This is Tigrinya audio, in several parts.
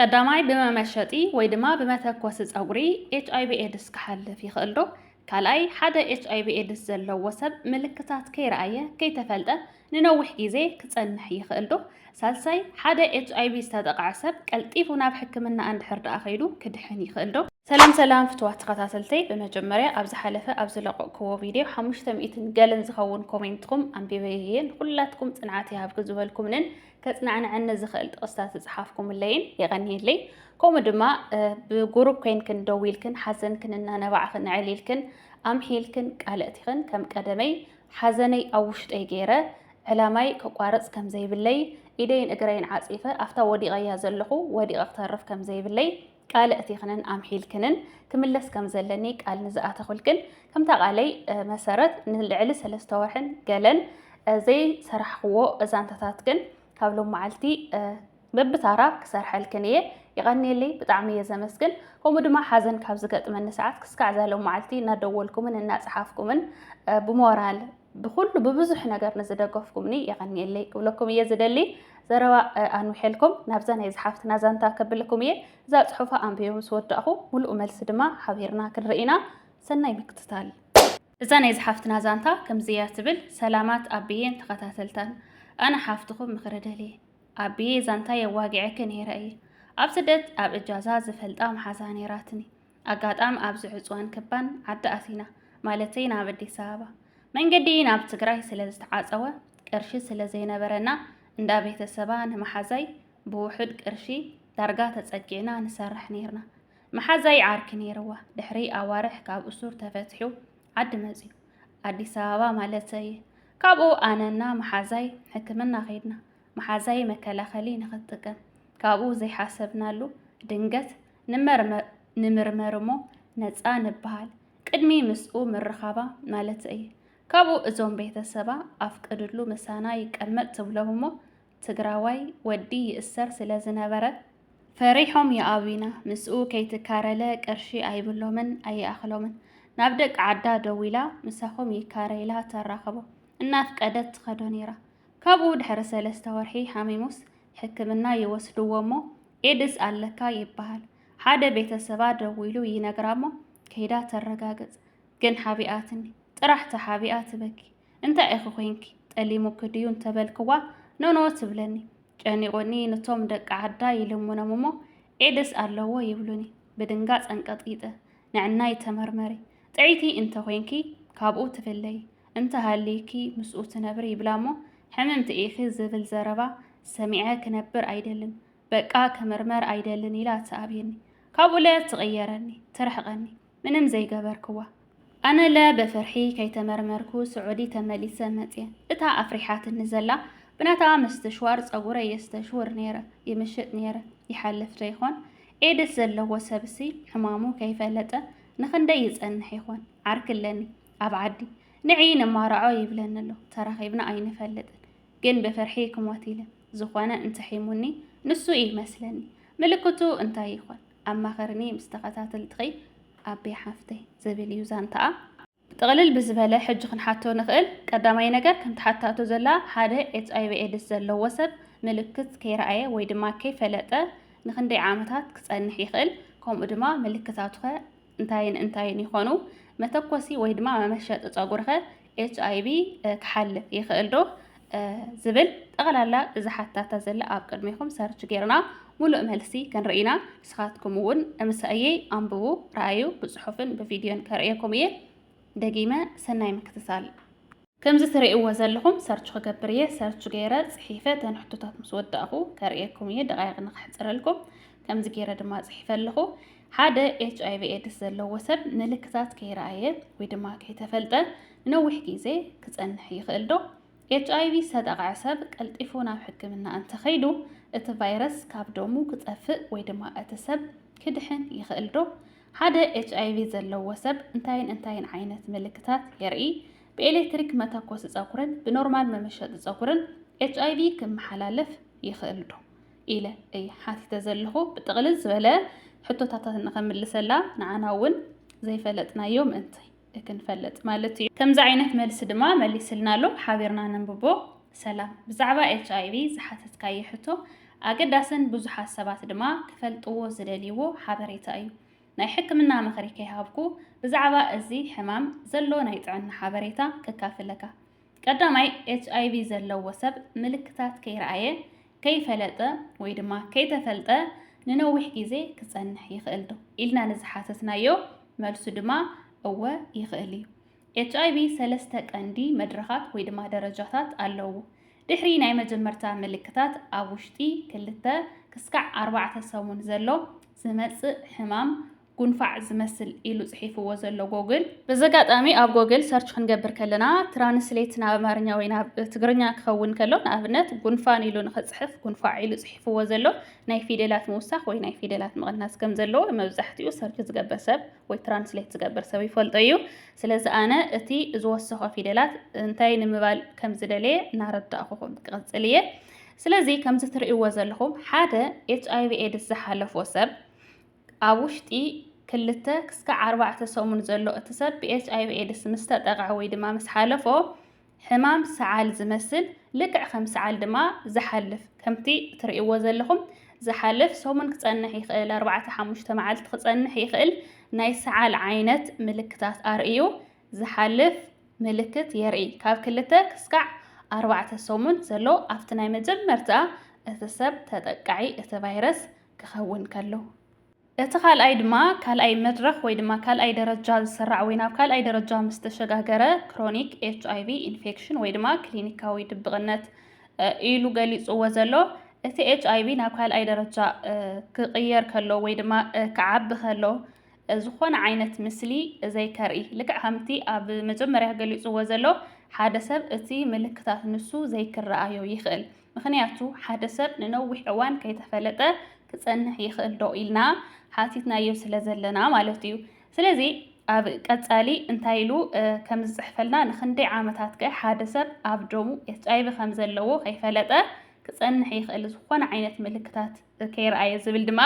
ቀዳማይ ብመመሸጢ ወይ ድማ ብመተኮስ ፀጉሪ HIV ኤድስ ክሓልፍ ይኽእል ዶ? ካልኣይ ሓደ HIV ኤድስ ዘለዎ ሰብ ምልክታት ከይረኣየ ከይተፈልጠ ንነዊሕ ግዜ ክጸንሕ ይኽእል ዶ? ሳልሳይ ሓደ HIV ዝተጠቕዐ ሰብ ቀልጢፉ ናብ ሕክምና እንድሕር ደኣ ኸይዱ ክድሕን ይኽእል ዶ? ሰላም ፍትዋት ተኸታተልተይ ብመጀመርያ ኣብ ዝሓለፈ ኣብ ዝለቐቅክዎ ቪድዮ 500 ገለን ዝኸውን ኮሜንትኩም ኣንቢበየን ኩላትኩም ጽንዓት ይሃብ ክዝበልኩምንን ከጽናዕንዐኒ ዝኽእል ጥቕስታት ዝሓፍኩምለይን የቐኒየለይ ከምኡ ድማ ብግሩፕ ኮይንክን ደው ኢልክን ሓዘንክን እናነባዕኽን ዕሊልክን ኣምሒልክን ቃልእቲኽን ከም ቀደመይ ሓዘነይ ኣብ ውሽጠይ ገይረ ዕላማይ ከቋርጽ ከም ዘይብለይ ኢደይን እግረይን ዓጺፈ ኣፍታ ወዲቐያ ዘለኹ ወዲቐ ክተርፍ ከም ዘይብለይ ቃልእቲኽንን ኣምሒልክንን ክምለስ ከም ዘለኒ ቃል ንዝኣተኹልክን ከምታ ቃለይ መሰረት ንልዕሊ 3 ወርሕን ገለን ዘይሰራሕኽዎ እዛንታታት ግን ካብ ሎም መዓልቲ በብታራ ክሰርሐልክን እየ ይቐኒየለይ ብጣዕሚ እየ ዘመስግን ከምኡ ድማ ሓዘን ካብ ዝገጥመኒ ሰዓት ክስካዕ ዘሎም መዓልቲ እናደወልኩምን እናፅሓፍኩምን ብሞራል ብኩሉ ብብዙሕ ነገር ንዝደገፍኩምኒ ይቐኒየለይ ክብለኩም እየ ዝደሊ ዘረባ ኣንዊሐልኩም ናብዛ ናይ ዝሓፍትና ዛንታ ከብልኩም እየ እዛ ፅሑፋ ኣንቢቦ ምስ ወዳእኹ ሙሉእ መልሲ ድማ ሓቢርና ክንርኢና ሰናይ ምክትታል እዛ ናይ ዝሓፍትና ዛንታ ከምዚያ ትብል ሰላማት ኣቢየን ተኸታተልታን ኣነ ሓፍትኹም ምኽሪ ደልየ ኣቢየ ዛንታ የዋጊዐከ ነይረ እየ ኣብ ስደት ኣብ እጃዛ ዝፈልጣ መሓዛ ነይራትኒ ኣጋጣም ኣብ ዝዕፅዋን ክባን ዓዲ ኣቲና ማለተይ ናብ ኣዲስ ኣበባ መንገዲ ናብ ትግራይ ስለ ዝተዓፀወ ቅርሺ ስለ ዘይነበረና እንዳ ቤተሰባ ንመሓዛይ ብውሕድ ቅርሺ ዳርጋ ተፀጊዕና ንሰርሕ ነይርና መሓዛይ ዓርኪ ነይርዋ ድሕሪ ኣዋርሕ ካብ እሱር ተፈትሑ ዓዲ መፅዩ ኣዲስ ኣበባ ማለተይ ካብኡ ኣነና መሓዛይ ሕክምና ኸይድና መሓዛይ መከላኸሊ ንኽትጥቀም ካብኡ ዘይሓሰብናሉ ድንገት ንምርመርሞ ነፃ ንበሃል ቅድሚ ምስኡ ምርኻባ ማለት እየ ካብኡ እዞም ቤተሰባ ኣፍቅድሉ ምሳና ይቀመጥ ትብለምሞ ትግራዋይ ወዲ ይእሰር ስለ ዝነበረ ፈሪሖም ይኣቢና ምስኡ ከይትካረለ ቅርሺ ኣይብሎምን ኣይኣኽሎምን ናብ ደቂ ዓዳ ደው ኢላ ምሳኹም ይካረይላ ተራኸቦ እናፍቀደት ትኸዶ ነይራ ካብኡ ድሕሪ 3 ወርሒ ሓሚሙስ ሕክምና ይወስድዎሞ ኤድስ ኣለካ ይበሃል ሓደ ቤተሰባ ደው ኢሉ ይነግራሞ ከይዳ ተረጋገጽ ግን ሓቢኣትኒ ጥራሕ ተሓቢኣ ትበኪ እንታይ ኢኺ ኮንኪ ጠሊሙክ ድዩ እንተበልክዋ ኖኖ ትብለኒ ጨኒቆኒ ነቶም ደቂ ዓዳ ይልሙኖሞ ኤድስ ኣለዎ ይብሉኒ ብድንጋጽ አንቀጥቂጠ ንዕናይ ተመርመሪ ጥዒቲ እንተ ኮንኪ ካብኡ ትፍለይ እንተ ሃሊኪ ምስኡ ትነብሪ ይብላሞ ሕምምቲ ኢኺ ዝብል ዘረባ ሰሚዐ ክነብር ኣይደልን በቃ ከመርመር ኣይደልን ኢላ ተኣብየኒ ካብኡ ለ ትቕየረኒ ትርሕቐኒ ምንም ዘይገበርክዋ ኣነ ለ በፍርሒ ከይተመርመርኩ ስዑዲ ተመሊሰ መፅየ እታ ኣፍሪሓትኒ ዘላ ብናታ መስተሽዋር ፀጉረ የስተሽውር ነይረ ይምሽጥ ነይረ ይሓልፍ ዶ ይኾን ኤድስ ዘለዎ ሰብሲ ሕማሙ ከይፈለጠ ንኽንደይ ይጸንሕ ይኾን ዓርክለኒ ኣብ ዓዲ ንዒ ነማርዖ ይብለኒ ኣሎ ተራኺብና ኣይንፈልጥን ግን በፍርሒ ክሞት ኢለ ዝኾነ እንትሒሙኒ ንሱ ይመስለኒ ምልክቱ እንታይ ይኾን ኣማኸርኒ ምስ ተኸታተልትኺ ኣቤ ሓፍተይ ዝብል እዩ ዛንታኣ ጥቕልል ብዝበለ ሕጂ ክንሓቶ ንኽእል ቀዳማይ ነገር ከም ተሓታቶ ዘላ ሓደ HIV ኤድስ ዘለዎ ሰብ ምልክት ከይረኣየ ወይ ድማ ከይፈለጠ ንኽንደይ ዓመታት ክጸንሕ ይኽእል ከምኡ ድማ ምልክታቱ ኸ እንታይን ይኾኑ መተኮሲ ወይ ድማ መመሸጢ ፀጉሪ ኸ HIV ክሓልፍ ይኽእል ዶ ዝብል ጠቕላላ እዚ ሓታታ ዘላ ኣብ ቅድሚኹም ሰርች ጌርና ሙሉእ መልሲ ክንርኢና ንስኻትኩም እውን ምሳእየይ ኣንብቡ ረኣዩ ብፅሑፍን ብቪድዮን ከርእየኩም እየ ደጊመ ሰናይ ምክትታል ከምዚ ትርእይዎ ዘለኹም ሰርች ክገብር እየ ሰርች ገይረ ፅሒፈ ተንሕቶታት ምስ ወዳእኹ ከርእየኩም እየ ደቓይቕ ንኽሕፅረልኩም ከምዚ ገይረ ድማ ፅሒፈ ኣለኹ ሓደ HIV ኤድስ ዘለዎ ሰብ ምልክታት ከይረኣየ ወይ ድማ ከይተፈልጠ ንነዊሕ ግዜ ክጸንሕ ይኽእል ዶ HIV ዝተጠቕዐ ሰብ ቀልጢፉ ናብ ሕክምና እንተኸይዱ እቲ ቫይረስ ካብ ደሙ ክጠፍእ ወይ ድማ እቲ ሰብ ክድሕን ይኽእል ዶ ሓደ HIV ዘለዎ ሰብ እንታይን ዓይነት ምልክታት የርኢ ብኤሌክትሪክ መተኮሲ ፀጉርን ብኖርማል መመሸጢ ፀጉርን HIV ክመሓላለፍ ይኽእል ዶ ኢለ እየ ሓቲተ ዘለኹ ብጥቕልል ዝበለ ሕቶታታት ንኸምልሰላ ንዓና እውን ዘይፈለጥናዮም እንታይ እክንፈልጥ ማለት እዩ ከምዚ ዓይነት መልሲ ድማ መሊስልና ኣሎ ሓቢርና ነንብቦ ሰላም ብዛዕባ HIV ዝሓተትካዮ ሕቶ ኣገዳስን ብዙሓት ሰባት ድማ ክፈልጥዎ ዝደልይዎ ሓበሬታ እዩ። ናይ ሕክምና ምኽሪ ከይሃብኩ ብዛዕባ እዚ ሕማም ዘሎ ናይ ጥዕና ሓበሬታ ከካፍለካ። ቀዳማይ HIV ዘለዎ ሰብ ምልክታት ከይረኣየ ከይፈለጠ ወይ ድማ ከይተፈልጠ ንነዊሕ ግዜ ክጸንሕ ይኽእል ዶ ኢልና ንዝሓተትናዮ መልሱ ድማ እወ ይኽእል እዩ። HIV 3 ቀንዲ መድረኻት ወይ ድማ ደረጃታት ኣለዎ። ድሕሪ ናይ መጀመርታ ምልክታት ኣብ ውሽጢ 2 ክሳብ 4 ሰሙን ዘሎ ዝመጽእ ሕማም ጉንፋዕ ዝመስል ኢሉ ጽሒፍዎ ዘሎ ጎግል ብዘጋጣሚ ኣብ ጎግል ሰርች ክንገብር ከለና ትራንስሌት ናብ ኣማርኛ ወይ ናብ ትግርኛ ክኸውን ከሎ ንኣብነት ጉንፋን ኢሉ ንኽጽሕፍ ጉንፋዕ ኢሉ ጽሒፍዎ ዘሎ ናይ ፊደላት ምውሳኽ ወይ ናይ ፊደላት ምቕናስ ከም ዘለዎ መብዛሕትኡ ሰርች ዝገበር ሰብ ወይ ትራንስሌት ዝገበር ሰብ ይፈልጦ እዩ። ስለዚ ኣነ እቲ ዝወሰኾ ፊደላት እንታይ ንምባል ከም ዝደለየ እናረዳእኹም ክቕጽል እየ። ስለዚ ከምዚ ትርእይዎ ዘለኹም ሓደ HIV ኤድስ ዝሓለፎ ሰብ ኣብ ውሽጢ 2 ክሳብ 4 ሰሙን ዘሎ እቲ ሰብ ብኤችአይቪ ኤድስ ምስ ተጠቕዐ ወይ ድማ ምስ ሓለፎ ሕማም ሰዓል ዝመስል ልክዕ ከም ሰዓል ድማ ዝሓልፍ ከምቲ ትርእይዎ ዘለኹም ዝሓልፍ ሰሙን ክጸንሕ ይኽእል 4-5 መዓልቲ ክጸንሕ ይኽእል ናይ ሰዓል ዓይነት ምልክታት ኣርእዩ ዝሓልፍ ምልክት የርኢ ካብ 2 ክሳብ 4 ሰሙን ዘሎ ኣብቲ ናይ መጀመርታ እቲ ሰብ ተጠቃዒ እቲ ቫይረስ ክኸውን ከሎ እቲ ካልኣይ ድማ ካልኣይ መድረኽ ወይ ድማ ካልኣይ ደረጃ ዝስራዕ ወይ ናብ ካልኣይ ደረጃ ምስ ተሸጋገረ ክሮኒክ ኤችአይቪ ኢንፌክሽን ወይ ድማ ክሊኒካዊ ድብቕነት ኢሉ ገሊጽዎ ዘሎ እቲ ኤችአይቪ ናብ ካልኣይ ደረጃ ክቕየር ከሎ ወይ ድማ ክዓቢ ከሎ ዝኾነ ዓይነት ምስሊ ዘይከርኢ ልክዕ ከምቲ ኣብ መጀመርያ ገሊጽዎ ዘሎ ሓደ ሰብ እቲ ምልክታት ንሱ ዘይክረኣዮ ይኽእል ምክንያቱ ሓደ ሰብ ንነዊሕ እዋን ከይተፈለጠ ክጸንሕ ይኽእል ዶ ኢልና ሓቲትናዮ ስለ ዘለና ማለት እዩ። ስለዚ ኣብ ቀጻሊ እንታይ ኢሉ ከም ዝጽሕፈልና ንክንደይ ዓመታት ከ ሓደ ሰብ ኣብ ደሙ ኤችአይቪ ከም ዘለዎ ከይፈለጠ ክጸንሕ ይኽእል ዝኾነ ዓይነት ምልክታት ከይረኣየ ዝብል ድማ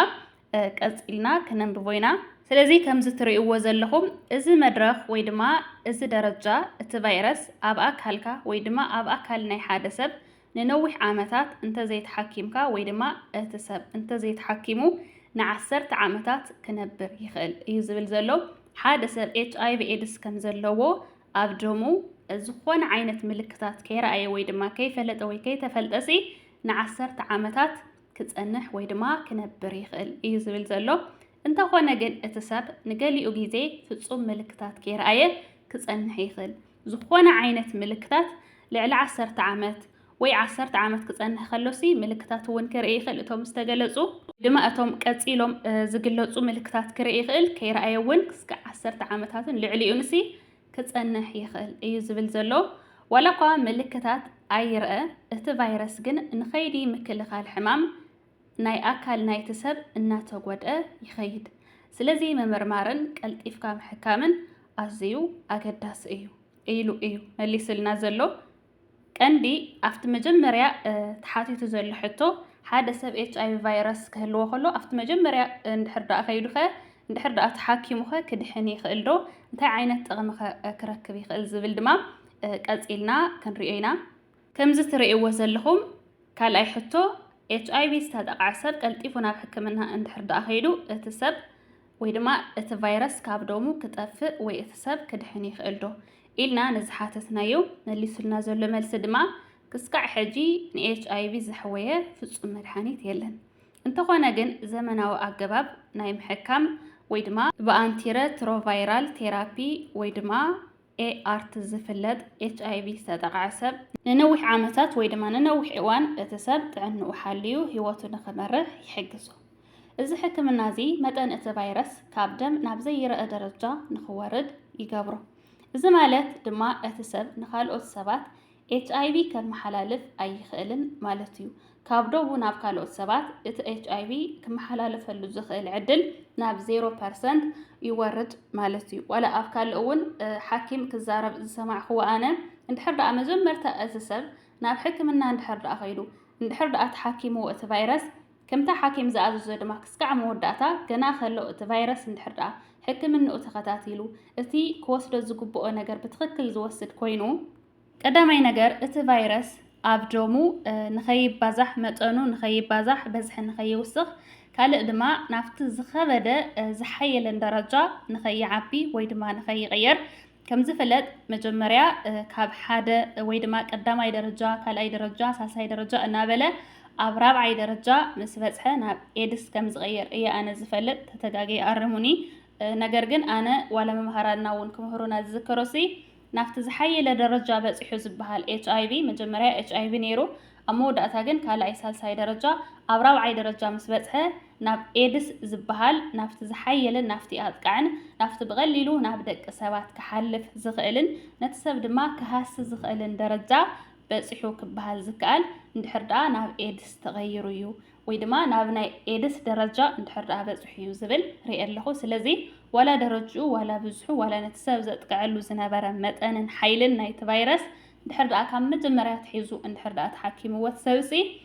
ቀጺልና ክነንብቦ ኢና። ስለዚ ከምዚ ትርእይዎ ዘለኹም እዚ መድረኽ ወይ ድማ እዚ ደረጃ እቲ ቫይረስ ኣብ ኣካልካ ወይ ድማ ኣብ ኣካል ናይ ሓደ ሰብ ንነዊሕ ዓመታት እንተዘይተሓኪምካ ወይ ድማ እቲ ሰብ እንተዘይተሓኪሙ ን10 ዓመታት ክነብር ይኽእል እዩ ዝብል ዘሎ ሓደ ሰብ ኤችአይቪ ኤድስ ከም ዘለዎ ኣብ ደሙ ዝኾነ ዓይነት ምልክታት ከይረኣየ ወይ ድማ ከይፈለጠ ወይ ከይተፈልጠሲ ን10 ዓመታት ክጸንሕ ወይ ድማ ክነብር ይኽእል እዩ ዝብል ዘሎ እንተኾነ ግን እቲ ሰብ ንገሊኡ ግዜ ፍጹም ምልክታት ከይረኣየ ክጸንሕ ይኽእል ዝኾነ ዓይነት ምልክታት ልዕሊ 10 ዓመት ወይ 10 ዓመት ክጸንሕ ከሎሲ ምልክታት እውን ክርኢ ይኽእል እቶም ዝተገለጹ ድማ እቶም ቀጺሎም ዝግለጹ ምልክታት ክርኢ ይኽእል ከይረኣየ እውን ክሳብ 10 ዓመታትን ልዕሊኡንሲ ክጸንሕ ይኽእል እዩ ዝብል ዘሎ ዋላ እኳ ምልክታት ኣይርአ እቲ ቫይረስ ግን ንኸይዲ ምክልኻል ሕማም ናይ ኣካል ናይቲ ሰብ እናተጎድአ ይኸይድ ስለዚ ምምርማርን ቀልጢፍካ ምሕካምን ኣዝዩ ኣገዳሲ እዩ ኢሉ እዩ መሊስልና ዘሎ ቀንዲ ኣብቲ መጀመርያ ተሓቲቱ ዘሎ ሕቶ ሓደ ሰብ ኤችአይቪ ቫይረስ ክህልዎ ከሎ ኣብቲ መጀመርያ እንድሕር ደኣ ከይዱኸ እንድሕር ደኣ ተሓኪሙኸ ክድሕን ይኽእል ዶ እንታይ ዓይነት ጥቕሚ ክረክብ ይኽእል ዝብል ድማ ቀጺልና ክንሪኦ ኢና ከምዚ ትርእይዎ ዘለኹም ካልኣይ ሕቶ ኤችአይቪ ዝተጠቕዐ ሰብ ቀልጢፉ ናብ ሕክምና እንድሕር ደኣ ከይዱ እቲ ሰብ ወይ ድማ እቲ ቫይረስ ካብ ደሙ ክጠፍእ ወይ እቲ ሰብ ክድሕን ይኽእል ዶ ኢልና ንዝሓተትናዮ መሊሱልና ዘሎ መልሲ ድማ ክስካዕ ሕጂ ንኤችአይቪ ዘሕወየ ፍጹም መድሓኒት የለን እንተኾነ ግን ዘመናዊ ኣገባብ ናይ ምሕካም ወይ ድማ ብኣንቲሬትሮቫይራል ቴራፒ ወይ ድማ ART ዝፍለጥ ኤችአይቪ ዝተጠቕዐ ሰብ ንነዊሕ ዓመታት ወይ ድማ ንነዊሕ እዋን እቲ ሰብ ጥዕንኡ ሓልዩ ሂወቱ ንኽመርሕ ይሕግዞ እዚ ሕክምና እዚ መጠን እቲ ቫይረስ ካብ ደም ናብ ዘይረአ ደረጃ ንኽወርድ ይገብሮ እዚ ማለት ድማ እቲ ሰብ ንኻልኦት ሰባት ኤችአይቪ ከመሓላልፍ ኣይኽእልን ማለት እዩ ካብ ደሙ ናብ ካልኦት ሰባት እቲ ኤችአይቪ ክመሓላለፈሉ ዝኽእል ዕድል ናብ 0% ይወርድ ማለት እዩ ዋላ ኣብ ካልእ እውን ሓኪም ክዛረብ ዝሰማዕኽዎ ኣነ እንድሕር ደኣ መጀመርታ እቲ ሰብ ናብ ሕክምና እንድሕር ደኣ ከይዱ እንድሕር ደኣ ተሓኪምዎ እቲ ቫይረስ ከምታ ሓኪም ዝኣዘዞ ድማ ክስካዕ መወዳእታ ገና ከሎ እቲ ቫይረስ እንድሕር ደኣ ሕክምንኡ ተኸታቲሉ እቲ ክወስዶ ዝግብኦ ነገር ብትክክል ዝወስድ ኮይኑ ቀዳማይ ነገር እቲ ቫይረስ أبدومو نخيبازح متأنو نخيبازح بزح نخيوسخ كالق دما نافت زخبدة زحيل درجة نخيعبي ويدما نخيغير كم زفلت مجمريا كاب حدا ويدما قداماي درجة كالاي درجة ساساي درجة نابله أب رابعاي درجة مس بزحه ناب إيدس كم زغير إيا أنا زفلت تتقاقي أرموني نجرجن أنا ولا ممهرنا ونكمهرونا الذكرسي نافت زحيل درجة بزحو زبها HIV مجمريا HIV نيرو أمود أتاجن كالاي ساساي درجة أب رابعاي درجة مس بزحه ناب إيدس زبهال نافت زحيل نافتي أتقعن نافت بغليلو نابدك سوات كحلف زغقلن نتسب دما كهاس زغقلن درجة بصحو كبهال زكال ندحر دا ناب إيدس تغيرو ويدما نابنا إيدس درجة ندحر دا بصحو زبل ريال له سلزي ولا درجو ولا بزحو ولا نتسب زتقعلو زنابرا متأنن حيلن نايت فيروس ندحر دا كام مجمرات حيزو ندحر دا تحكيمو وتسوسي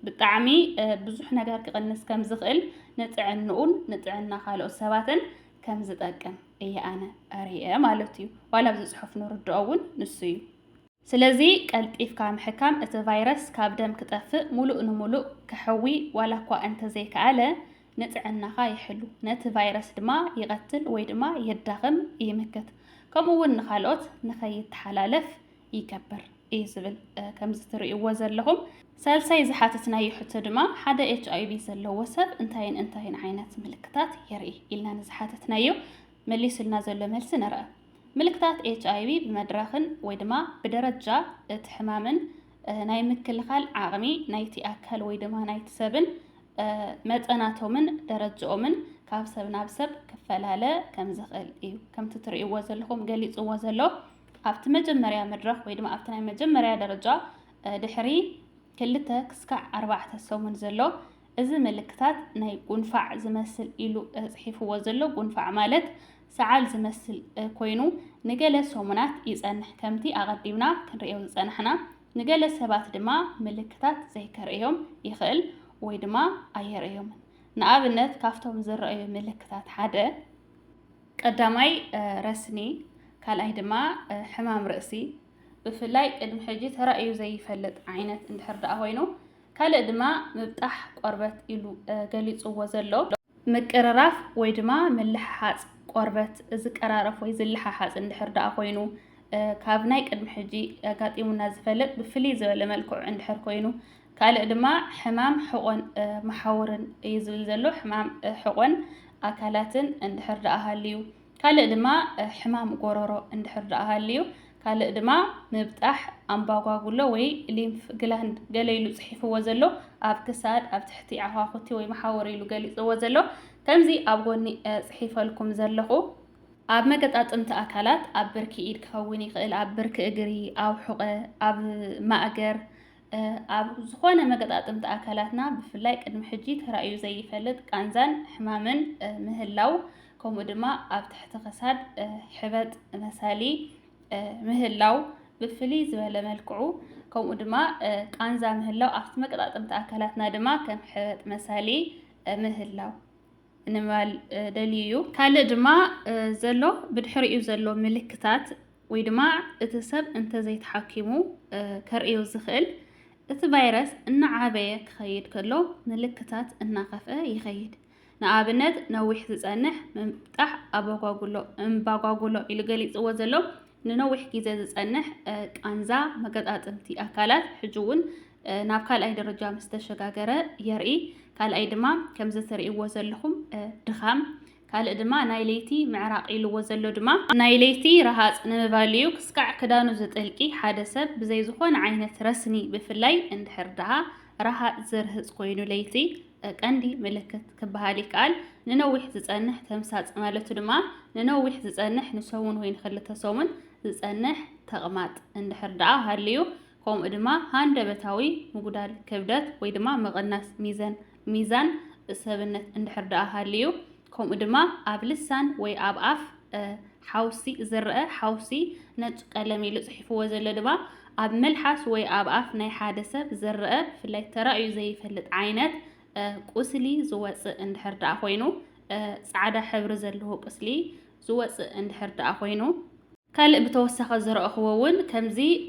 بطعمي بزح نجار كقنص كم زغقل نطعنون نطعنا خالو سباتن كم زطقم اي انا اريئه مالتي ولا بزحف نرداون نسيو سلازي قلطيف كام حكام ات فيروس كاب دم كطفء ملؤ نملؤ كحوي ولا كوا انت زي كاله نطعنا خا يحلو نت فيروس دما يقتل وي دما يدغم يمكت كمون خالوت نخيت حلالف يكبر اي زبل كم زتريو وزلهم سالساي زحاتتنا يحط دما حدا HIV زلو سب انتين عينات ملكتات يري إلنا نزحاتتنا يو مليس لنا زلو ملس نرى ملكتات HIV بمدرخن ويدما بدرجة تحمامن ناي مكل خال عغمي نايتي أكل ويدما نايت سبن متأناتو من درجة من كاب سب نابسب كفلالة كم زغل إيو كم تتري وزلهم قليت وزلو أفت مجمريا مدرخ ويدما أفتنا مجمريا درجة دحري كلتا كسكع 4 سومن زلو إذا ملكتات ناي قنفع زمثل إلو صحيفو وزلو قنفع مالت سعال زمثل كوينو نقل سومنات يزأنح كمتي أغديونا كنرئيو زأنحنا نقل سبات دما ملكتات زي كرئيهم يخل ويدما أيرئيهم نقابلنت كافتهم زرئيو ملكتات حدا قدامي رسني كالاي دما حمام رأسي بفلاي المحجي ترأيو زي فلت عينت اندحر دا هوينو كالق دما مبطح قربت إلو قليص وزلو مقرراف ويدما ملح حاص قربت إذا قرارف ويزلح حاص اندحر دا هوينو كابناي المحجي قاطيمونا زفلت بفلي زبل ملكو اندحر كوينو كالق دما حمام حقن محاورن يزبل زلو حمام حقن أكلاتن اندحر دا هاليو كالق دما حمام قرورو اندحر دا هاليو كالق دما مبطح أمباغاغولو وي ليمف جلاند قليلو صحيفو وزلو أب كساد أب تحتي عهاخوتي وي محاوريلو قليلو وزلو كمزي أبغوني صحيفة لكم زلخو أب مقطعت انت أكلات أب بركي إيد كهوني خيل أب برك إجري أو حقة أب مأجر أب زخونة مقطعت انت أكلاتنا بفلاي قدم حجي ترأيو زي فلت كانزان حمامن مهلاو كوم دما أب تحت خساد حبت مسالي مهلاو بفلي زبالة ملكعو كوم دما قانزا مهلاو أفت مقطعت أكلاتنا دما كم حبت مسالي مهلاو نمال دليو كال دما زلو بدحريو زلو ملكتات ويدما اتسب انت زي تحكمو كرئيو زخل اتفيروس ان عابية كخيد كلو ملكتات ان خفأ يخيد نعابنت نوح زنح من بتح أباقاقولو إلو قليت وزلو ننوح كيزا زنح كأنزا مقدات امتي أكالات حجون نابكال أي درجة مستشقاقرة يرئي كال أي دما كم زترئي وزلهم دخام كال دما نايليتي معراق إلو وزلو دما نايليتي رهاز نمفاليو كسكع كدانو زتلكي حادثة بزي زخون عينة رسني بفلاي اند حردها راها زرهز قوينو ليتي كاندي ملكت كبهالي قال ننوح زصنح تمساص مالتو دما ننوح زصنح نسون وين خلته سومن زصنح تقماط اند حردها هاليو كوم دما هاندبتاوي مغدال كبدت وي دما مقناس ميزان سبنت اند حردها هاليو كوم دما اب لسان وي اب اف حوسي زرأ حوسي نج قلمي لصحيفو وزل دما اب ملحس وي اب اف ناي حادثه زرأ فلاي ترأيو زي فلت عينت قسلي زوص اندحر دا خوينو صعدا حبر زلهو قسلي زوص اندحر دا خوينو كالق بتوسخ زرأ خوون كمزي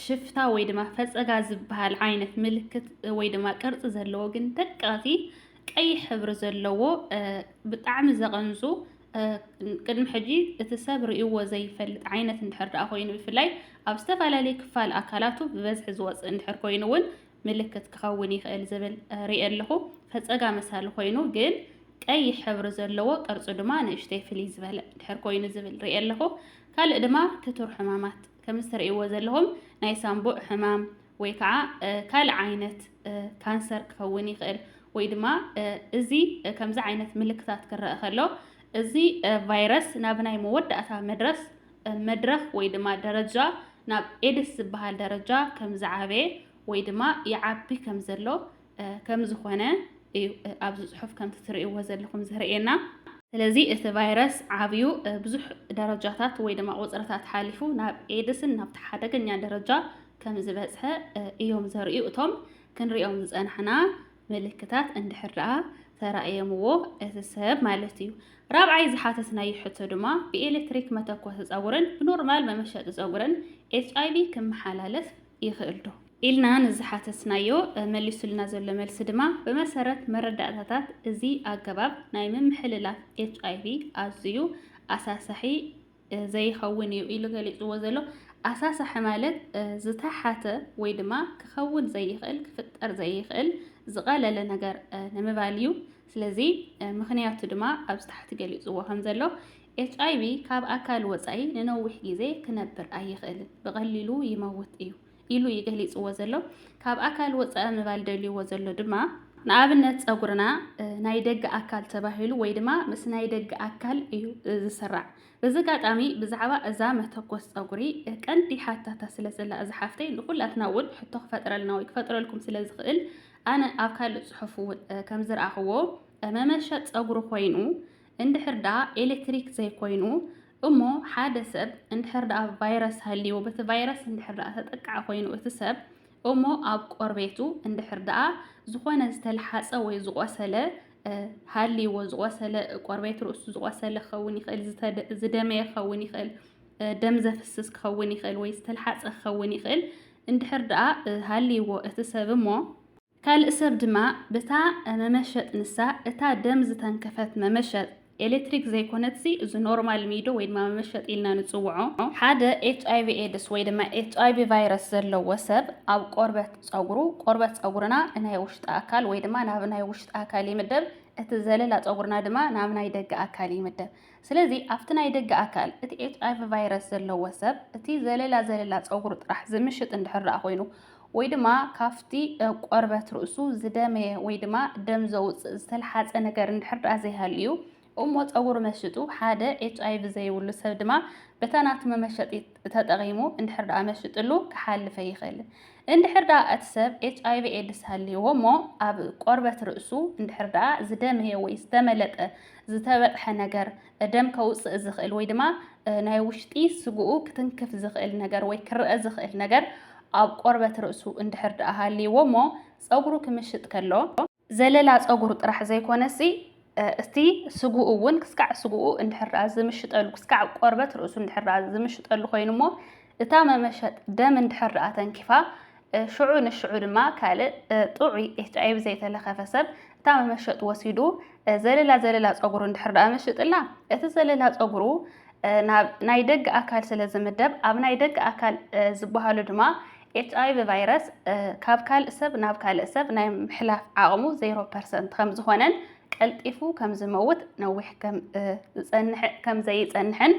ሽፍታ ወይ ድማ ፈፀጋ ዝበሃል ዓይነት ምልክት ወይ ድማ ቅርፂ ዘለዎ ግን ደቃሲ ቀይሕ ሕብሪ ዘለዎ ብጣዕሚ ዘቐንሱ ቅድሚ ሕጂ እቲ ሰብ ርእይዎ ዘይፈልጥ ዓይነት እንድሕር ደኣ ኮይኑ ብፍላይ ኣብ ዝተፈላለዩ ክፋል ኣካላቱ ብበዝሒ ዝወፅእ እንድሕር ኮይኑ እውን ምልክት ክኸውን ይኽእል ዝብል ርኢ ኣለኹ። ፈፀጋ መሳሊ ኮይኑ ግን ቀይሕ ሕብሪ ዘለዎ ቅርፁ ድማ ንእሽተይ ፍልይ ዝበለ እንድሕር ኮይኑ ዝብል ርኢ ኣለኹ። ካልእ ድማ ክቱር ሕማማት ከም እትርእይዎ ዘለኹም ናይ ሳምቡዕ ሕማም ወይ ከዓ ካልእ ዓይነት ካንሰር ክኸውን ይኽእል ወይ ድማ እዚ ከምዚ ዓይነት ምልክታት ክረአ ከሎ እዚ ቫይረስ ናብ ናይ መወዳእታ መድረኽ ወይ ድማ ደረጃ ናብ ኤድስ ዝበሃል ደረጃ ከም ዝዓበየ ወይ ድማ ይዓቢ ከም ዘሎ ከም ዝኾነ እዩ ኣብዚ ፅሑፍ ከም እትርእይዎ ዘለኹም ዘርእየና። ስለዚ እቲ ቫይረስ ዓብዩ ብዙሕ ደረጃታት ወይ ድማ ቁፅርታት ሓሊፉ ናብ ኤድስን ናብ ሓደገኛ ደረጃ ከም ዝበፅሐ እዮም ዘርእዩ እቶም ክንሪኦም ዝፀናሕና ምልክታት እንድሕር ደኣ ተራእየምዎ እቲ ሰብ ማለት እዩ። ራብዓይ ዝሓተትናዮ ሕቶ ድማ ብኤሌክትሪክ መተኮሲ ፀጉርን ብኖርማል መመሸጢ ፀጉርን ኤችኣይቪ ክመሓላለፍ ይኽእል ዶ ኢልና ንዝሓተትናዮ መሊሱልና ዘሎ መልሲ ድማ ብመሰረት መረዳእታታት እዚ ኣገባብ ናይ ምምሕልላፍ ኤችኣይቪ ኣዝዩ ኣሳሳሒ ዘይኸውን እዩ ኢሉ ገሊፅዎ ዘሎ። ኣሳሳሒ ማለት ዝተሓተ ወይ ድማ ክኸውን ዘይኽእል ክፍጠር ዘይኽእል ዝቐለለ ነገር ንምባል እዩ። ስለዚ ምክንያቱ ድማ ኣብ ታሕቲ ገሊፅዎ ከም ዘሎ ኤችኣይቪ ካብ ኣካል ወፃኢ ንነዊሕ ግዜ ክነብር ኣይኽእልን ብቐሊሉ ይመውት እዩ ኢሉ ይገሊፅዎ ዘሎ። ካብ ኣካል ወፃኢ ምባል ደልይዎ ዘሎ ድማ ንኣብነት ፀጉርና ናይ ደገ ኣካል ተባሂሉ ወይ ድማ ምስ ናይ ደገ ኣካል እዩ ዝስራዕ። በዚ ኣጋጣሚ ብዛዕባ እዛ መተኮስ ፀጉሪ ቀንዲ ሓታታ ስለ ዘላ እዚ ሓፍተይ ንኩላትና እውን ሕቶ ክፈጥረልና ወይ ክፈጥረልኩም ስለ ዝኽእል ኣነ ኣብ ካልእ ፅሑፍ እውን ከም ዝረኣኽዎ መመሸጥ ፀጉሪ ኮይኑ እንድሕር ደኣ ኤሌክትሪክ ዘይኮይኑ እሞ ሓደ ሰብ እንድሕር ደኣ ቫይረስ ሃልይዎ በቲ ቫይረስ እንድሕር ደኣ ተጠቃዕ ኮይኑ እቲ ሰብ እሞ ኣብ ቆርቤቱ እንድሕር ደኣ ዝኾነ ዝተለሓፀ ወይ ዝቆሰለ ሃልይዎ ዝቆሰለ ቆርቤት ርእሱ ዝቆሰለ ክኸውን ይኽእል፣ ዝደመየ ክኸውን ይኽእል፣ ደም ዘፍስስ ክኸውን ይኽእል ወይ ዝተለሓፀ ክኸውን ይኽእል። እንድሕር ደኣ ሃልይዎ እቲ ሰብ እሞ ካልእ ሰብ ድማ በታ መመሸጥ ንሳ እታ ደም ዝተንከፈት መመሸጥ ኤሌክትሪክ ዘይኮነትሲ እዚ ኖርማል ሚዶ ወይ ድማ መመሸጥ ኢልና ንፅውዖ ሓደ ኤችኣይቪ ኤድስ ወይ ድማ ኤችኣይቪ ቫይረስ ዘለዎ ሰብ ኣብ ቆርበት ፀጉርና ናይ ውሽጢ ኣካል ወይ ድማ ናብ ናይ ውሽጢ ኣካል ይምደብ፣ እቲ ዘለላ ፀጉርና ድማ ናብ ናይ ደገ ኣካል ይምደብ። ስለዚ ኣብቲ ናይ ደገ ኣካል እቲ ኤችኣይቪ ቫይረስ ዘለዎ ሰብ እቲ ዘለላ ፀጉሩ ጥራሕ ዝምሽጥ እንድሕር ደኣ ኮይኑ ወይ ድማ ካፍቲ ቆርበት ርእሱ ዝደመየ ወይ ድማ ደም ዘውፅእ ዝተለሓፀ ነገር እንድሕር ደኣ ዘይሃልዩ እሞ ፀጉሪ መሽጡ ሓደ ኤችኣይቪ ዘይብሉ ሰብ ድማ በታ ናቱ መመሸጢ ተጠቒሙ እንድሕር ደኣ መሽጥሉ ክሓልፈ ይኽእል። እንድሕር ደኣ እቲ ሰብ ኤችኣይቪ ኤድስ ሃልይዎ እሞ ኣብ ቆርበት ርእሱ እንድሕር ደኣ ዝደመየ ወይ ዝተመለጠ ዝተበጥሐ ነገር ደም ከውፅእ ዝኽእል ወይ ድማ ናይ ውሽጢ ስጉኡ ክትንክፍ ዝኽእል ነገር ወይ ክርአ ዝኽእል ነገር ኣብ ቆርበት ርእሱ እንድሕር ደኣ ሃልይዎ እሞ ፀጉሩ ክምሽጥ ከሎ ዘለላ ፀጉሩ ጥራሕ ዘይኮነሲ እስቲ ስጉኡ እውን ክስካዕ ስጉኡ እንድሕር ደኣ ዝምሽጠሉ ክስካዕ ቆርበት ርእሱ እንድሕር ደኣ ዝምሽጠሉ ኮይኑ እሞ እታ መመሸጥ ደም እንድሕር ደኣ ተንኪፋ ሽዑ ንሽዑ ድማ ካልእ ጥዑይ ኤችኣይቪ ዘይተለኸፈ ሰብ እታ መመሸጥ ወሲዱ ዘለላ ፀጉሩ እንድሕር ደኣ መሽጥላ እቲ ዘለላ ፀጉሩ ናይ ደገ ኣካል ስለ ዝምደብ ኣብ ናይ ደገ ኣካል ዝበሃሉ ድማ ኤችኣይቪ ቫይረስ ካብ ካልእ ሰብ ናብ ካልእ ሰብ ናይ ምሕላፍ ዓቕሙ 0% ከም ዝኾነን ቀልጢፉ ከም ዝመውት ነዊሕ ከም ዘይፀንሕን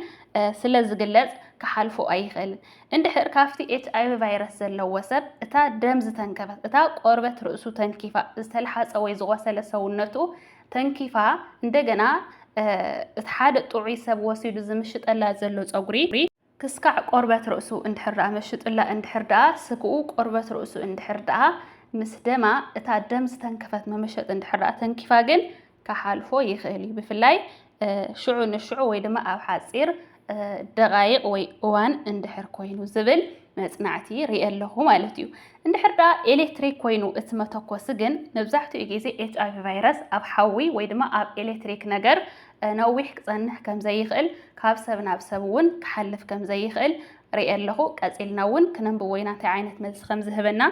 ስለ ዝግለጽ ክሓልፎ ኣይኽእልን። እንድሕር ካፍቲ ኤችኣይቪ ቫይረስ ዘለዎ ሰብ እታ ደም ዝተንከፈት እታ ቆርበት ርእሱ ተንኪፋ ዝተለሓፀ ወይ ዝቆሰለ ሰውነቱ ተንኪፋ እንደገና እቲ ሓደ ጥዑይ ሰብ ወሲዱ ዝምሽጠላ ዘሎ ፀጉሪ ክስካዕ ቆርበት ርእሱ እንድሕር ደኣ መሽጥላ እንድሕር ደኣ ስግኡ ቆርበት ርእሱ እንድሕር ደኣ ምስ ደማ እታ ደም ዝተንከፈት መመሸጥ እንድሕር ደኣ ተንኪፋ ግን ክሓልፎ ይኽእል እዩ። ብፍላይ ሽዑ ንሽዑ ወይ ድማ ኣብ ሓፂር ደቃይቕ ወይ እዋን እንድሕር ኮይኑ ዝብል መጽናዕቲ ርኢ ኣለኹ ማለት እዩ። እንድሕር ደኣ ኤሌክትሪክ ኮይኑ እቲ መተኮሲ ግን መብዛሕትኡ ግዜ ኤችኣይቪ ቫይረስ ኣብ ሓዊ ወይ ድማ ኣብ ኤሌክትሪክ ነገር ነዊሕ ክጸንሕ ከም ዘይኽእል ካብ ሰብ ናብ ሰብ እውን ክሓልፍ ከም ዘይኽእል رئي اللهو كأسئلنا ون كننبوينا تعينت ملس خمز هبنا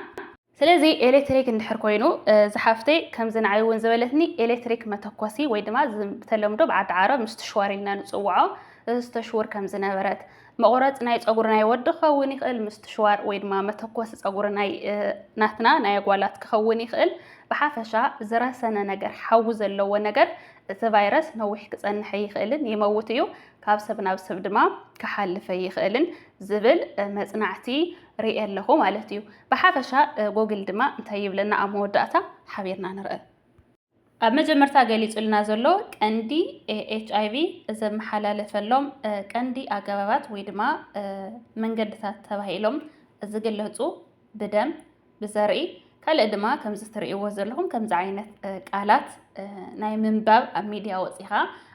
سلازي إلكتريك ندحر كوينو زحفتي كم زن عيون زبلتني إلكتريك متقوسي ويدما بتلمدو بعد عرب مستشواري لنا نصوعو استشوار كم زنبرت مقرات ناي صقورناي ود خوني خل مستشوار ويدما متقوس صقورناي ناتنا ناي قوالات كخوني خل بحافشا زراسنا نجر حوز اللو نجر فيروس نوح كصنحي خلن يموتيو ካብ ሰብ ናብ ሰብ ድማ ክሓልፈ ይኽእልን ዝብል መጽናዕቲ ርኢየ ኣለኹ ማለት እዩ ብሓፈሻ ጎግል ድማ እንታይ ይብለና ኣብ መወዳእታ ሓቢርና ንርኢ ኣብ መጀመርታ ገሊጹልና ዘሎ ቀንዲ ኤችአይቪ ዘመሓላለፈሎም ቀንዲ ኣገባባት ወይ ድማ መንገድታት ተባሂሎም ዝግለጹ ብደም ብዘርኢ ካልእ ድማ ከምዚ ትርእይዎ ዘለኹም ከምዚ ዓይነት ቃላት ናይ ምንባብ ኣብ ሚድያ ወፂኻ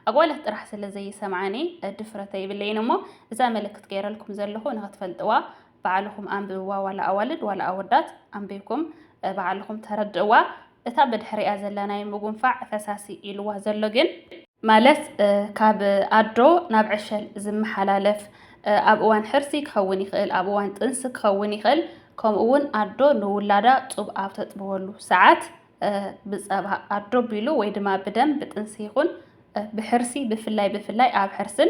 أقولت راح سلا زي سمعاني دفرتي بالليل مو إذا ملكت غير لكم زلهم نغتفلتوا بعلهم أنبوا ولا أولد ولا أودات أنبيكم بعلهم تردوا تابد حريقة زلنا يمقون فع فساسي إلوا زلقين مالس كاب أدرو نابعشل زم حلالف أبوان حرسي كخوني خيل أبوان تنسك خوني خيل كم أون أدرو نولادا طب أبتت بولو ساعات بس أدرو بيلو ويدما بدم بتنسيخون بحرسي بفلاي أب حرسن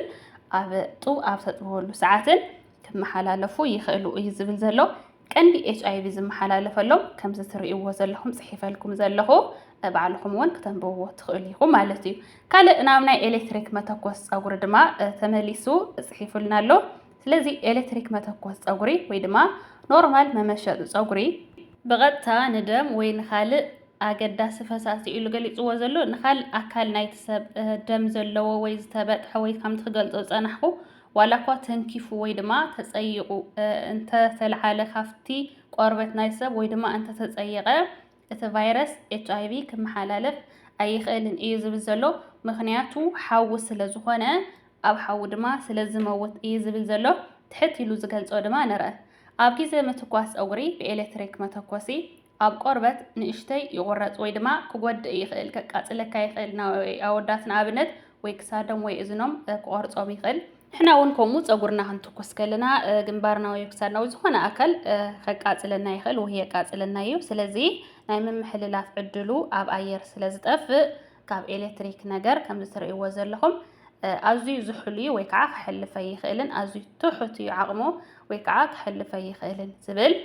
أب طو أب تطول ساعتين كم حلالفو يخلو يزبل زلو كان دي HIV زمحلالف لهم كم زتريو زلهم صحيفة لكم زلهو بعلهم وين كتنبوه تخليهم مالتي قال نامنا إلكتريك متقوس أقول دما تمليسو صحيفة لنا له لذي إلكتريك متقوس أقولي ويدما نورمال ما مشى أقولي بغتها ندم وين خالق أجداس فساسي إلو قال يتسوى زلو نخال أكل نايتسب دم زلو ويز تبت حوي كم تخجلت أنحو ولا قا تنكيفو ويدما تسيقو أنت تلحالة خفتي قربت نايتسب ويدما أنت تسيقه فيروس HIV كم حلالف أي خيلن إيز بزلو مخنياتو حوس لزخانة أو حودما سلزموت إيز بزلو تحت يلو زقلت أدما نرى أبكي زي ما تقواس أوري بإلكتريك ما تقواسي أب قربت نشتي يغرط ويدما كقود يخل كأصلك يخل أوداتنا أبنت ويكسادم ويزنم قارص أبي خل إحنا ونكموت أقولنا هنتقص كلنا جنبارنا ويكسادنا وزخنا أكل كأصلنا يخل وهي كأصلنا يو سلزي نايم محل لا تعدلو أب أير سلزت أف كاب إلكتريك نجار كم زتر يوزر لهم أزوي زحلي ويكعق حل في خلن أزوي تحتي عقمه ويكعق حل في خلن سبل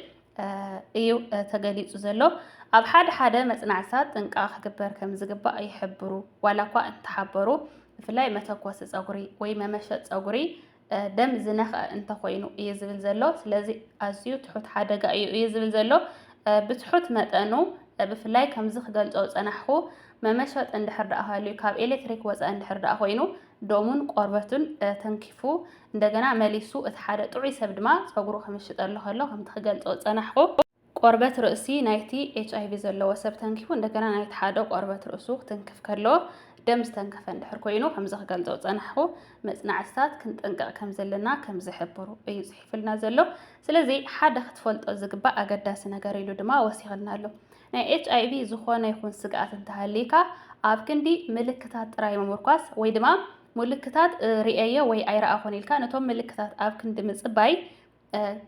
إيو تجليد زلوا أب حدا متنعسات إنك أخبر كم زجبا يحبروا ولا قا أنت حبروا فلاي متى قوس أجري ويما مشت أجري دم زنخ أنت خوينو يزبل زلوا لازم أزيو تحط حدا جا يزبل زلوا بتحط متأنو بفلاي كم زخ قال جوز أنا حو ما مشت عند حرد أهالي كاب إلكتريك وز عند حرد أخوينو دومون قربتون تنكفو عندنا مليسو اتحاد طعي سبدما صبرو خمشت الله الله هم تخجل جوز أنا حو قربت رأسي نايتي HIV زلوا سب تنكفو عندنا نايت حدا قربت رأسو تنكف كله دم استنكف عند حركوينو هم زخ قال جوز أنا حو متنع السات كنت أنقع كم زلنا كم زحبرو أي زحفلنا زلوا سلزي حدا خطفلت أزقبا أقداسنا قريلو دما وسيغلنا له ናይ HIV ዝኾነ ይኹን ስግኣት እንተሃሊካ ኣብ ክንዲ ምልክታት ጥራይ ምምርኳስ ወይ ድማ ምልክታት ርአየ ወይ ኣይረኣኹን ኢልካ ነቶም ምልክታት ኣብ ክንዲ ምጽባይ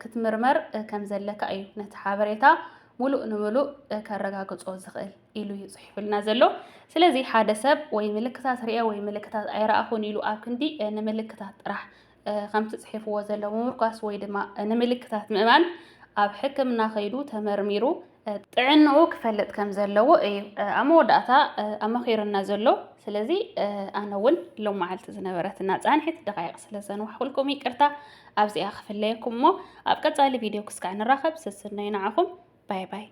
ክትምርመር ከም ዘለካ እዩ ነቲ ሓበሬታ ሙሉእ ንሙሉእ ከረጋግጾ ዝኽእል ኢሉ ይጽሕፍልና ዘሎ ስለዚ ሓደ ሰብ ወይ ምልክታት ርአየ ወይ ምልክታት ኣይረኣኹን ኢሉ ኣብ ክንዲ ንምልክታት ጥራሕ ከም ትጽሕፍዎ ዘሎ ምምርኳስ ወይ ድማ ንምልክታት ምእማን ኣብ ሕክምና ኸይዱ ተመርሚሩ ጥዕንኡ ክፈልጥ ከም ዘለዎ እዩ ኣብ መወዳእታ ኣመኺርና ዘሎ ስለዚ ኣነ እውን ሎም መዓልቲ ዝነበረትና ጻንሒት ደቂቕ ስለዘንዋሕኩልኩም ይቅርታ ኣብዚኣ ክፍለየኩም እሞ ኣብ ቀጻሊ ቪድዮ ክስካዕ ንራኸብ ስስነይ ንዓኹም ባይ ባይ